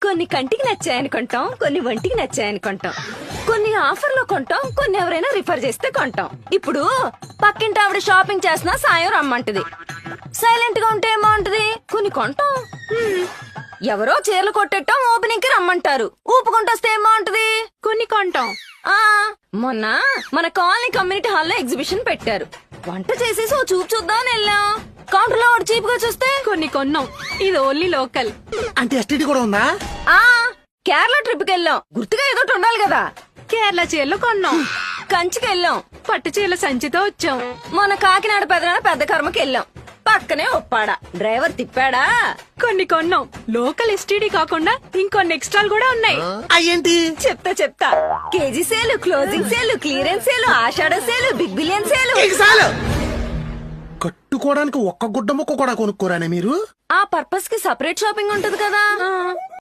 కొన్ని కంటికి నచ్చాయని కొంటాం, కొన్ని ఒంటికి నచ్చాయని కొంటాం, కొన్ని ఆఫర్ లో కొంటాం, కొన్ని ఎవరైనా రిఫర్ చేస్తే కొంటాం. ఇప్పుడు పక్కింటి ఆవిడ షాపింగ్ చేసినా సాయం రమ్మంటది. సైలెంట్ గా ఉంటే ఏమంటది? కొన్ని కొంటాం. ఎవరో చీరలు కొట్టేటం ఓపెనింగ్ కి రమ్మంటారు. ఊపుకుంటొస్తే ఏమంటది? కొన్ని కొంటాం. ఆ మొన్న మన కాలనీ కమ్యూనిటీ హాల్లో ఎగ్జిబిషన్ పెట్టారు. వంట చేసేసి ఓ చూపు చూద్దామని వెళ్ళాం. కౌంటర్ లో చీప్ గా చూస్తే కొన్ని కొన్నాం. ఇది ఓన్లీ లోకల్. అంటే ఎస్టీడీ కూడా ఉందా? ఆ కేరళ ట్రిప్ కి వెళ్ళాం. గుర్తుగా ఏదో ఒకటి ఉండాలి కదా. కేరళ చీరలు కొన్నాం. కంచికి వెళ్ళాం. పట్టు చీరల సంచితో వచ్చాం. మన కాకినాడ పెద్ద కర్మకి వెళ్ళాం. పక్కనే ఒప్పాడా డ్రైవర్ తిప్పాడా. కొన్ని కొన్నాం. లోకల్ ఎస్టీడీ కాకుండా ఇంకొన్ని ఎక్స్ట్రాలు కూడా ఉన్నాయి. అయ్యేంటి? చెప్తా KG sale, closing sale, clearance sale, ఆషాఢ సేలు, బిగ్ బిలియన్ సేలు. చాలు. కట్టుకోవడానికి ఒక్క గుడ్డ ముక్క కూడా కొనుక్కోరానే మీరు? ఆ పర్పస్ కి సపరేట్ షాపింగ్ ఉంటది కదా.